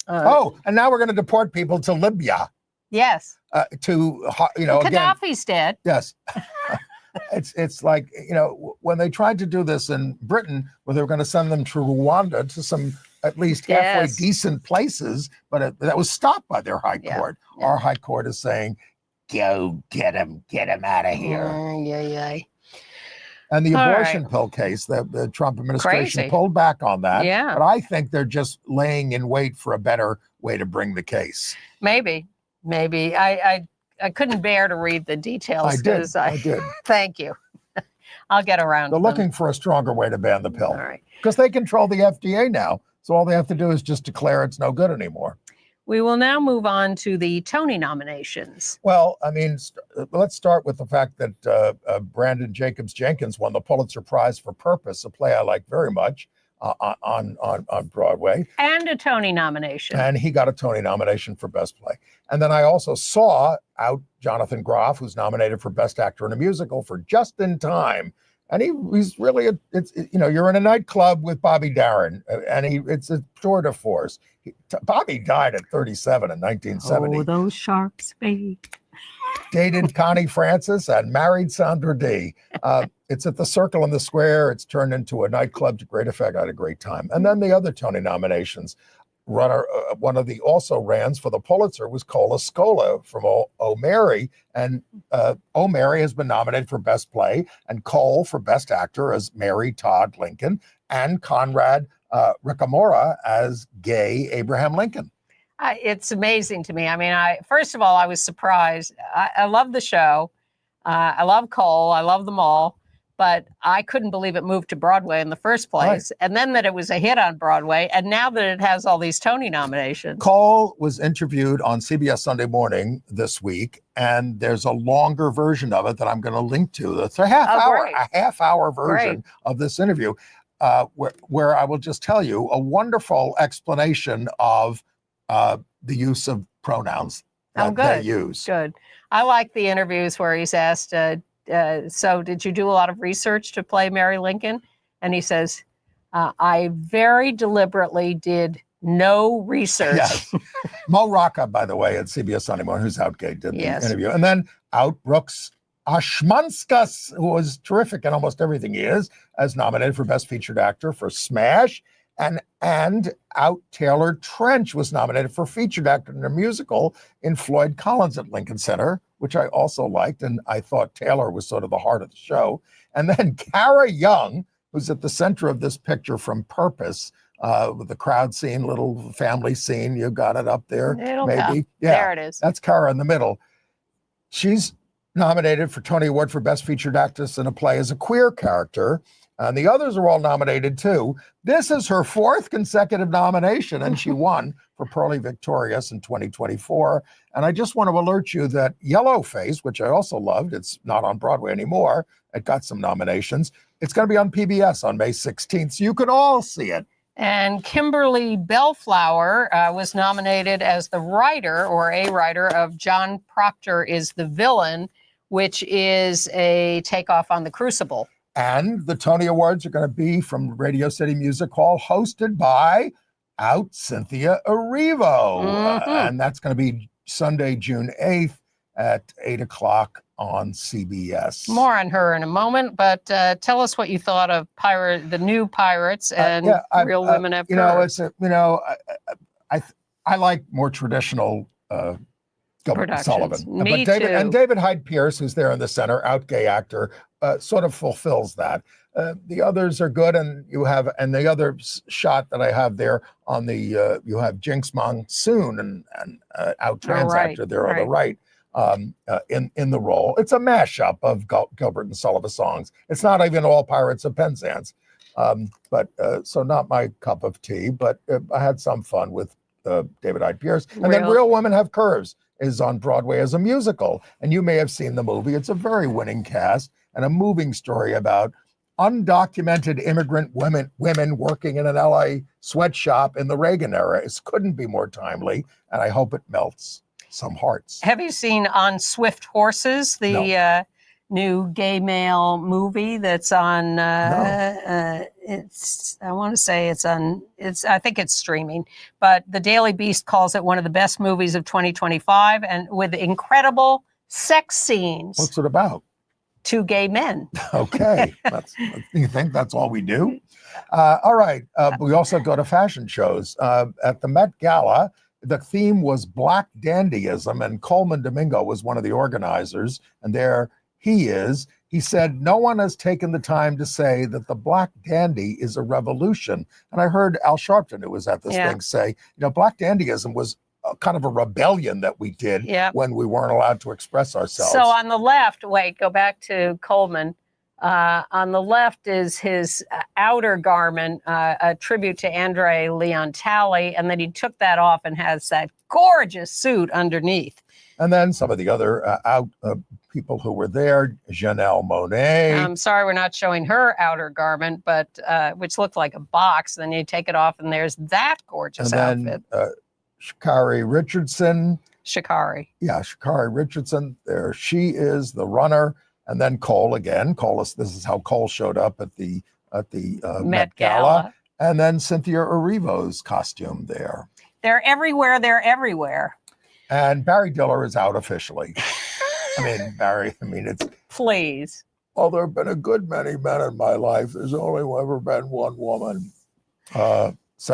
And now we're going to deport people to Libya.
Yes.
Gaddafi's
dead.
Yes. It's like, when they tried to do this in Britain, where they were going to send them to Rwanda, to some at least halfway decent places, but that was stopped by their high court. Yeah. Our high court is saying, go get him out of here. And the abortion pill case, the Trump administration pulled back on that.
Yeah.
But I think they're just laying in wait for a better way to bring the case.
Maybe. I couldn't bear to read the details.
I did.
Thank you. I'll get around to them.
They're looking for a stronger way to ban the pill.
All right.
Because they control the FDA now. So all they have to do is just declare it's no good anymore.
We will now move on to the Tony nominations.
Well, I mean, let's start with the fact that Brandon Jacobs Jenkins won the Pulitzer Prize for Purpose, a play I like very much. On Broadway.
And a Tony nomination.
And he got a Tony nomination for Best Play. And then I also saw out Jonathan Groff, who's nominated for Best Actor in a Musical for Just in Time. And he's really, you're in a nightclub with Bobby Darin, and it's a tour de force. Bobby died at 37 in 1970.
Oh, those sharks, baby.
Dated Connie Francis and married Sandra Dee. It's at the Circle in the Square. It's turned into a nightclub to great effect. I had a great time. And then the other Tony nominations. One of the also rans for the Pulitzer was Cola Scola from O'Mary. And O'Mary has been nominated for Best Play, and Cole for Best Actor as Mary Todd Lincoln, and Conrad Ricamora as gay Abraham Lincoln.
It's amazing to me. I mean, first of all, I was surprised. I love the show. I love Cole. I love them all. But I couldn't believe it moved to Broadway in the first place. Right. And then that it was a hit on Broadway. And now that it has all these Tony nominations.
Cole was interviewed on CBS Sunday Morning this week. And there's a longer version of it that I'm going to link to. It's a half hour version of this interview where I will just tell you a wonderful explanation of the use of pronouns that they use.
Good. I like the interviews where he's asked, so did you do a lot of research to play Mary Lincoln? And he says, I very deliberately did no research.
Yes. Mo Rocca, by the way, at CBS Sunday Morning, who's out gay, did the interview. And then out Brooks Ashmanskas, who was terrific in almost everything he is, as nominated for Best Featured Actor for Smash. And out Taylor Trench was nominated for Featured Actor in a Musical in Floyd Collins at Lincoln Center, which I also liked. And I thought Taylor was sort of the heart of the show. And then Cara Young, who's at the center of this picture from Purpose, with the crowd scene, little family scene. You got it up there, maybe.
Yeah, there it is.
That's Cara in the middle. She's nominated for Tony Award for Best Featured Actress in a Play as a queer character. And the others are all nominated too. This is her fourth consecutive nomination, and she won for Pearly Victorious in 2024. And I just want to alert you that Yellowface, which I also loved, it's not on Broadway anymore. It got some nominations. It's going to be on PBS on May 16th, so you can all see it.
And Kimberly Bellflower was nominated as the writer or a writer of John Proctor is the Villain, which is a takeoff on The Crucible.
And the Tony Awards are going to be from Radio City Music Hall, hosted by out Cynthia Erivo.
Mhm.
And that's going to be Sunday, June 8th at 8 o'clock on CBS.
More on her in a moment, but tell us what you thought of the new Pirates and Real Women Have Curves.
I like more traditional Gilbert and
Productions.
Sullivan.
Me
but
too.
David Hyde Pierce, who's there in the center, out gay actor, sort of fulfills that. The others are good, and the other shot that I have there on the you have Jinx Monsoon and out trans actor there on the right. In the role. It's a mashup of Gilbert and Sullivan songs. It's not even all Pirates of Penzance. So not my cup of tea, but I had some fun with David Hyde Pierce. And then Real Women Have Curves is on Broadway as a musical. And you may have seen the movie. It's a very winning cast and a moving story about undocumented immigrant women working in an LA sweatshop in the Reagan era. It couldn't be more timely, and I hope it melts some hearts.
Have you seen On Swift Horses, the new gay male movie that's on?
No.
I think it's streaming, but the Daily Beast calls it one of the best movies of 2025, and with incredible sex scenes.
What's it about?
Two gay men.
Okay. You think that's all we do? All right. We also go to fashion shows. At the Met Gala, the theme was Black Dandyism, and Coleman Domingo was one of the organizers, and there he is. He said, no one has taken the time to say that the Black Dandy is a revolution. And I heard Al Sharpton, who was at this thing, say, Black Dandyism was kind of a rebellion that we did when we weren't allowed to express ourselves.
So on the left, go back to Coleman. On the left is his outer garment, a tribute to Andre Leon Talley, and then he took that off and has that gorgeous suit underneath.
And then some of the other people who were there, Janelle Monáe. I'm
sorry we're not showing her outer garment, but which looked like a box. Then you take it off, and there's that gorgeous outfit.
Sha'Carri Richardson.
Sha'Carri.
Yeah, Sha'Carri Richardson. There she is, the runner. And then Cole again. This is how Cole showed up at the Met Gala. And then Cynthia Erivo's costume there.
They're everywhere. They're everywhere.
And Barry Diller is out officially. It's...
Please.
Well, there have been a good many men in my life. There's only ever been one woman. He's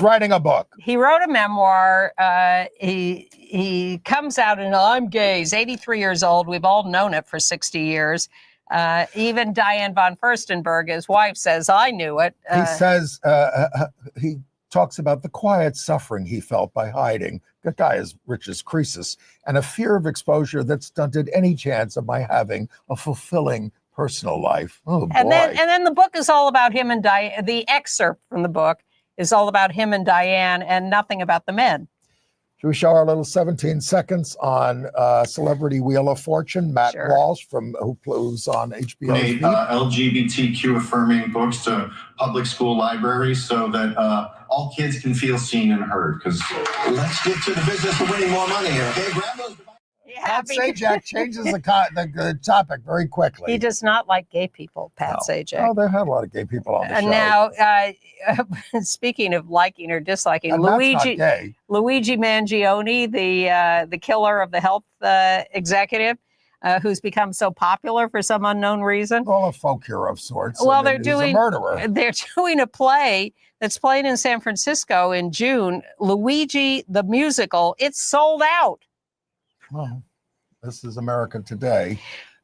writing a book.
He wrote a memoir. He comes out and I'm gay. He's 83 years old. We've all known it for 60 years. Even Diane von Furstenberg, his wife, says, I knew it.
He says, he talks about the quiet suffering he felt by hiding. The guy is rich as Croesus, and a fear of exposure that stunted any chance of my having a fulfilling personal life. Oh, boy.
And then the book is all about him and Diane. The excerpt from the book is all about him and Diane and nothing about the men.
Should we show our little 17 seconds on Celebrity Wheel of Fortune? Matt Walsh, who's on HBO.
LGBTQ affirming books to public school libraries so that all kids can feel seen and heard. Because let's get to the business of winning more money here. Okay, grab those.
Pat Sajak changes the topic very quickly.
He does not like gay people, Pat Sajak.
Oh, there have a lot of gay people on the show.
Now, speaking of liking or disliking, Luigi Mangione, the killer of the health executive, who's become so popular for some unknown reason.
Well, a folk hero of sorts.
Well,
he's a murderer.
They're doing a play that's playing in San Francisco in June. Luigi the musical. It's sold out.
Well, this is America today.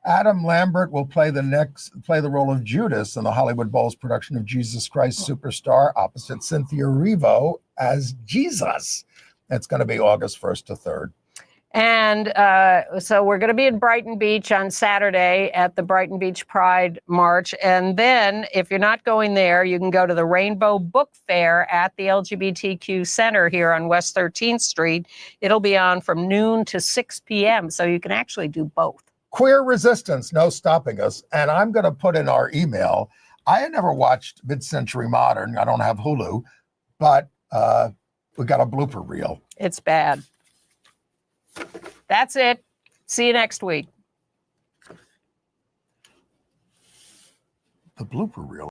Adam Lambert will play the role of Judas in the Hollywood Bowl's production of Jesus Christ Superstar, opposite Cynthia Erivo as Jesus. That's going to be August 1st to 3rd.
And so we're going to be in Brighton Beach on Saturday at the Brighton Beach Pride March. And then if you're not going there, you can go to the Rainbow Book Fair at the LGBTQ Center here on West 13th Street. It'll be on from noon to 6 p.m. So you can actually do both.
Queer Resistance, no stopping us. And I'm going to put in our email. I had never watched Mid-Century Modern. I don't have Hulu, but we got a blooper reel.
It's bad. That's it. See you next week.
The blooper reel.